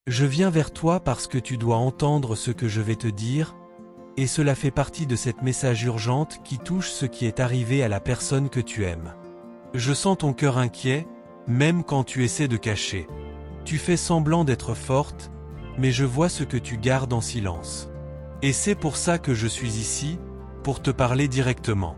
Je viens vers toi parce que tu dois entendre ce que je vais te dire, et cela fait partie de cette message urgente qui touche ce qui est arrivé à la personne que tu aimes. Je sens ton cœur inquiet, même quand tu essaies de cacher. Tu fais semblant d'être forte, mais je vois ce que tu gardes en silence. Et c'est pour ça que je suis ici, pour te parler directement.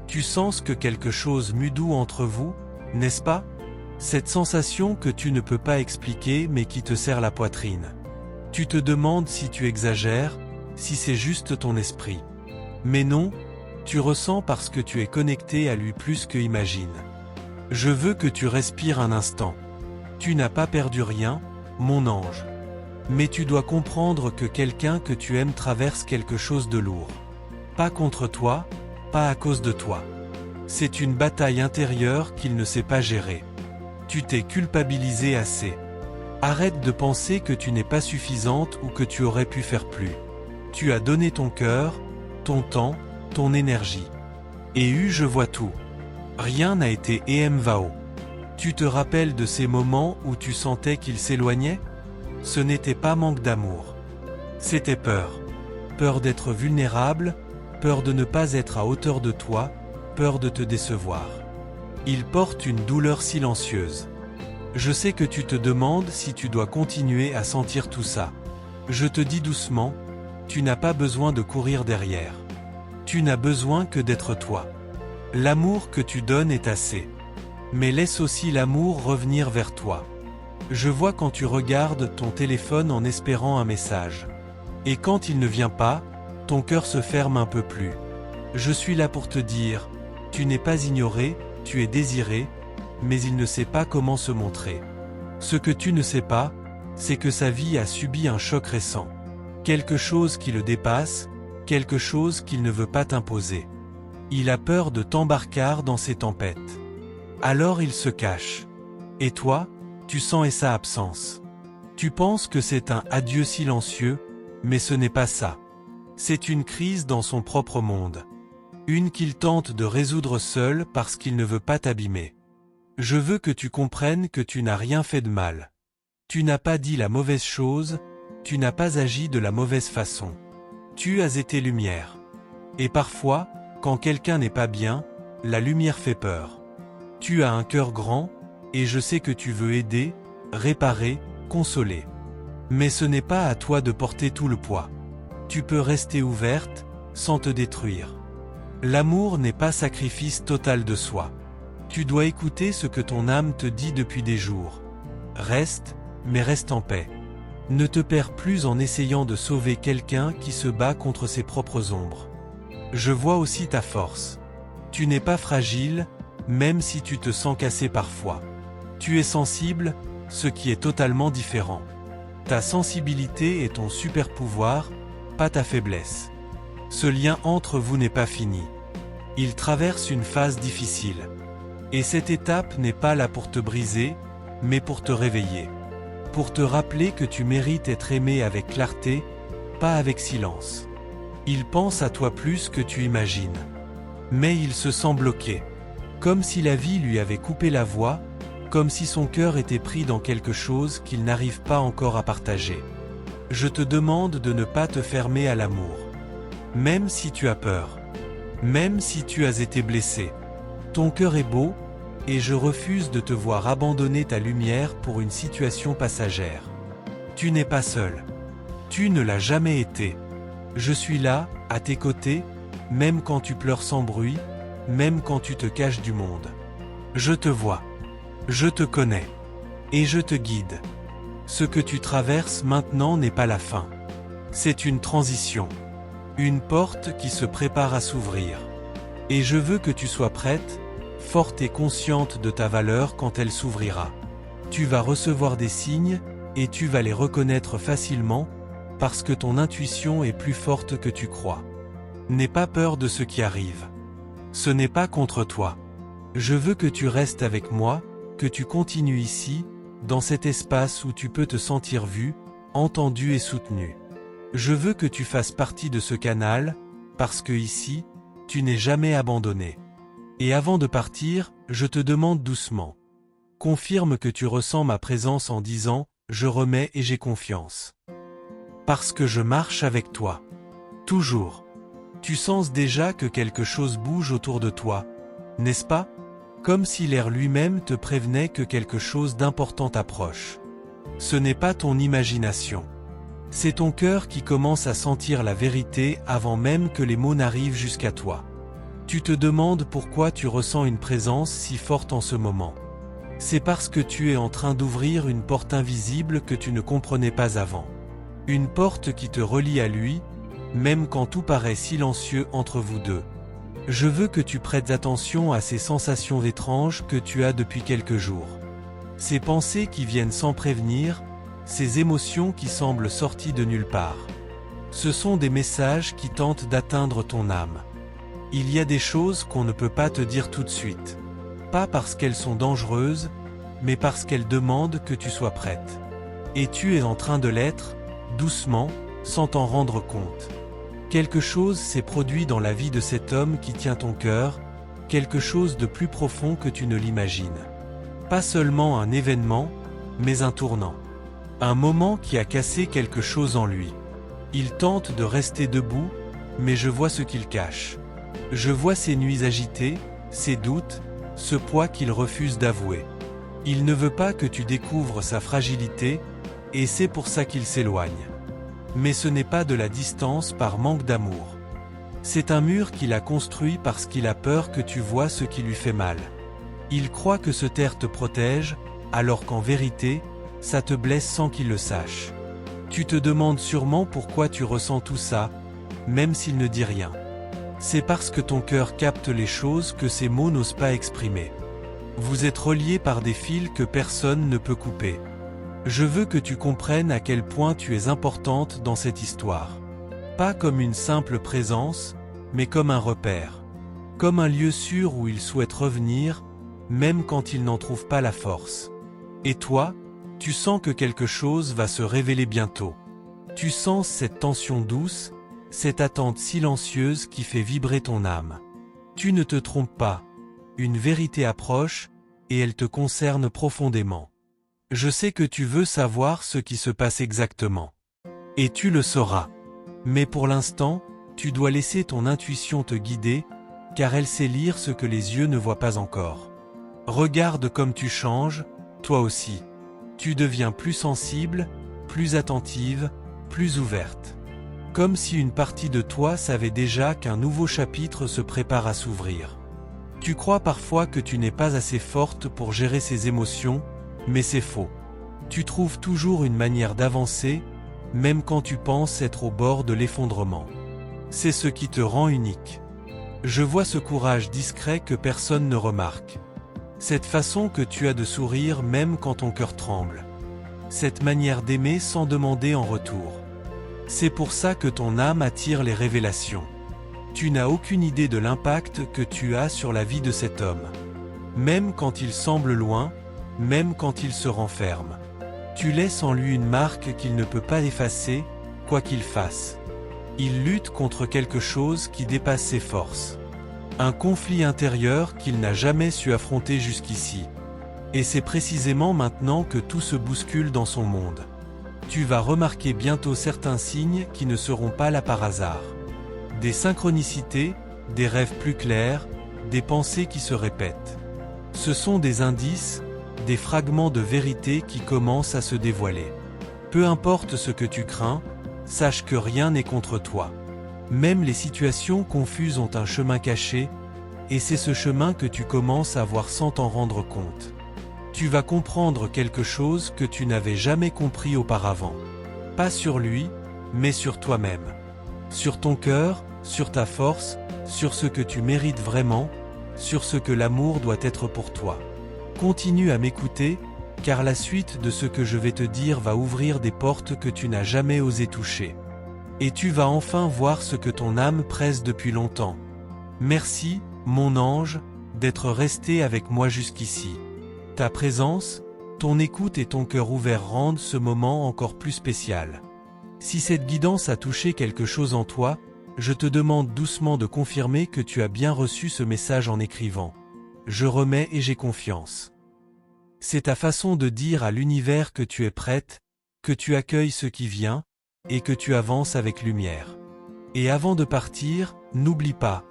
Tu sens que quelque chose m'udoue entre vous, n'est-ce pas? Cette sensation que tu ne peux pas expliquer mais qui te serre la poitrine. Tu te demandes si tu exagères, si c'est juste ton esprit. Mais non, tu ressens parce que tu es connecté à lui plus que imagine. Je veux que tu respires un instant. Tu n'as pas perdu rien, mon ange. Mais tu dois comprendre que quelqu'un que tu aimes traverse quelque chose de lourd. Pas contre toi, pas à cause de toi. C'est une bataille intérieure qu'il ne sait pas gérer. Tu t'es culpabilisé assez. Arrête de penser que tu n'es pas suffisante ou que tu aurais pu faire plus. Tu as donné ton cœur, ton temps, ton énergie. Et je vois tout. Rien n'a été EMVAO. Tu te rappelles de ces moments où tu sentais qu'il s'éloignait? Ce n'était pas manque d'amour. C'était peur. Peur d'être vulnérable, peur de ne pas être à hauteur de toi, peur de te décevoir. Il porte une douleur silencieuse. Je sais que tu te demandes si tu dois continuer à sentir tout ça. Je te dis doucement, tu n'as pas besoin de courir derrière. Tu n'as besoin que d'être toi. L'amour que tu donnes est assez. Mais laisse aussi l'amour revenir vers toi. Je vois quand tu regardes ton téléphone en espérant un message. Et quand il ne vient pas, ton cœur se ferme un peu plus. Je suis là pour te dire, tu n'es pas ignoré, tu es désiré, mais il ne sait pas comment se montrer. Ce que tu ne sais pas, c'est que sa vie a subi un choc récent. Quelque chose qui le dépasse, quelque chose qu'il ne veut pas t'imposer. Il a peur de t'embarquer dans ces tempêtes. Alors il se cache. Et toi, tu sens sa absence. Tu penses que c'est un adieu silencieux, mais ce n'est pas ça. C'est une crise dans son propre monde. Une qu'il tente de résoudre seul parce qu'il ne veut pas t'abîmer. Je veux que tu comprennes que tu n'as rien fait de mal. Tu n'as pas dit la mauvaise chose, tu n'as pas agi de la mauvaise façon. Tu as été lumière. Et parfois, quand quelqu'un n'est pas bien, la lumière fait peur. Tu as un cœur grand, et je sais que tu veux aider, réparer, consoler. Mais ce n'est pas à toi de porter tout le poids. Tu peux rester ouverte, sans te détruire. L'amour n'est pas sacrifice total de soi. Tu dois écouter ce que ton âme te dit depuis des jours. Reste, mais reste en paix. Ne te perds plus en essayant de sauver quelqu'un qui se bat contre ses propres ombres. Je vois aussi ta force. Tu n'es pas fragile, même si tu te sens cassé parfois. Tu es sensible, ce qui est totalement différent. Ta sensibilité est ton super pouvoir, pas ta faiblesse. Ce lien entre vous n'est pas fini. Il traverse une phase difficile. Et cette étape n'est pas là pour te briser, mais pour te réveiller. Pour te rappeler que tu mérites être aimé avec clarté, pas avec silence. Il pense à toi plus que tu imagines. Mais il se sent bloqué. Comme si la vie lui avait coupé la voie, comme si son cœur était pris dans quelque chose qu'il n'arrive pas encore à partager. Je te demande de ne pas te fermer à l'amour. Même si tu as peur. Même si tu as été blessé. Ton cœur est beau, et je refuse de te voir abandonner ta lumière pour une situation passagère. Tu n'es pas seul. Tu ne l'as jamais été. Je suis là, à tes côtés, même quand tu pleures sans bruit, même quand tu te caches du monde. Je te vois. Je te connais. Et je te guide. Ce que tu traverses maintenant n'est pas la fin. C'est une transition. Une porte qui se prépare à s'ouvrir. Et je veux que tu sois prête, forte et consciente de ta valeur quand elle s'ouvrira. Tu vas recevoir des signes, et tu vas les reconnaître facilement, parce que ton intuition est plus forte que tu crois. N'aie pas peur de ce qui arrive. Ce n'est pas contre toi. Je veux que tu restes avec moi, que tu continues ici, dans cet espace où tu peux te sentir vu, entendu et soutenu. Je veux que tu fasses partie de ce canal, parce que ici, tu n'es jamais abandonné. Et avant de partir, je te demande doucement. Confirme que tu ressens ma présence en disant je remets et j'ai confiance. Parce que je marche avec toi. Toujours. Tu sens déjà que quelque chose bouge autour de toi, n'est-ce pas? Comme si l'air lui-même te prévenait que quelque chose d'important approche. Ce n'est pas ton imagination. C'est ton cœur qui commence à sentir la vérité avant même que les mots n'arrivent jusqu'à toi. Tu te demandes pourquoi tu ressens une présence si forte en ce moment. C'est parce que tu es en train d'ouvrir une porte invisible que tu ne comprenais pas avant. Une porte qui te relie à lui, même quand tout paraît silencieux entre vous deux. Je veux que tu prêtes attention à ces sensations étranges que tu as depuis quelques jours. Ces pensées qui viennent sans prévenir, ces émotions qui semblent sorties de nulle part. Ce sont des messages qui tentent d'atteindre ton âme. Il y a des choses qu'on ne peut pas te dire tout de suite. Pas parce qu'elles sont dangereuses, mais parce qu'elles demandent que tu sois prête. Et tu es en train de l'être, doucement, sans t'en rendre compte. Quelque chose s'est produit dans la vie de cet homme qui tient ton cœur, quelque chose de plus profond que tu ne l'imagines. Pas seulement un événement, mais un tournant. Un moment qui a cassé quelque chose en lui. Il tente de rester debout, mais je vois ce qu'il cache. Je vois ses nuits agitées, ses doutes, ce poids qu'il refuse d'avouer. Il ne veut pas que tu découvres sa fragilité, et c'est pour ça qu'il s'éloigne. Mais ce n'est pas de la distance par manque d'amour. C'est un mur qu'il a construit parce qu'il a peur que tu vois ce qui lui fait mal. Il croit que se taire te protège, alors qu'en vérité, ça te blesse sans qu'il le sache. Tu te demandes sûrement pourquoi tu ressens tout ça, même s'il ne dit rien. C'est parce que ton cœur capte les choses que ces mots n'osent pas exprimer. Vous êtes reliés par des fils que personne ne peut couper. Je veux que tu comprennes à quel point tu es importante dans cette histoire. Pas comme une simple présence, mais comme un repère. Comme un lieu sûr où il souhaite revenir, même quand il n'en trouve pas la force. Et toi, tu sens que quelque chose va se révéler bientôt. Tu sens cette tension douce, cette attente silencieuse qui fait vibrer ton âme. Tu ne te trompes pas. Une vérité approche, et elle te concerne profondément. Je sais que tu veux savoir ce qui se passe exactement. Et tu le sauras. Mais pour l'instant, tu dois laisser ton intuition te guider, car elle sait lire ce que les yeux ne voient pas encore. Regarde comme tu changes, toi aussi. Tu deviens plus sensible, plus attentive, plus ouverte. Comme si une partie de toi savait déjà qu'un nouveau chapitre se prépare à s'ouvrir. Tu crois parfois que tu n'es pas assez forte pour gérer ces émotions, mais c'est faux. Tu trouves toujours une manière d'avancer, même quand tu penses être au bord de l'effondrement. C'est ce qui te rend unique. Je vois ce courage discret que personne ne remarque. Cette façon que tu as de sourire même quand ton cœur tremble. Cette manière d'aimer sans demander en retour. C'est pour ça que ton âme attire les révélations. Tu n'as aucune idée de l'impact que tu as sur la vie de cet homme. Même quand il semble loin, même quand il se renferme. Tu laisses en lui une marque qu'il ne peut pas effacer, quoi qu'il fasse. Il lutte contre quelque chose qui dépasse ses forces. Un conflit intérieur qu'il n'a jamais su affronter jusqu'ici. Et c'est précisément maintenant que tout se bouscule dans son monde. Tu vas remarquer bientôt certains signes qui ne seront pas là par hasard. Des synchronicités, des rêves plus clairs, des pensées qui se répètent. Ce sont des indices, des fragments de vérité qui commencent à se dévoiler. Peu importe ce que tu crains, sache que rien n'est contre toi. Même les situations confuses ont un chemin caché, et c'est ce chemin que tu commences à voir sans t'en rendre compte. Tu vas comprendre quelque chose que tu n'avais jamais compris auparavant. Pas sur lui, mais sur toi-même. Sur ton cœur, sur ta force, sur ce que tu mérites vraiment, sur ce que l'amour doit être pour toi. Continue à m'écouter, car la suite de ce que je vais te dire va ouvrir des portes que tu n'as jamais osé toucher. Et tu vas enfin voir ce que ton âme presse depuis longtemps. Merci, mon ange, d'être resté avec moi jusqu'ici. Ta présence, ton écoute et ton cœur ouvert rendent ce moment encore plus spécial. Si cette guidance a touché quelque chose en toi, je te demande doucement de confirmer que tu as bien reçu ce message en écrivant. Je remets et j'ai confiance. C'est ta façon de dire à l'univers que tu es prête, que tu accueilles ce qui vient, et que tu avances avec lumière. Et avant de partir, n'oublie pas,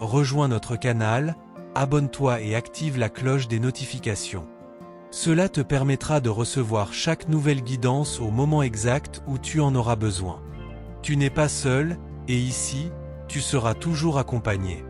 rejoins notre canal, abonne-toi et active la cloche des notifications. Cela te permettra de recevoir chaque nouvelle guidance au moment exact où tu en auras besoin. Tu n'es pas seul, et ici, tu seras toujours accompagné.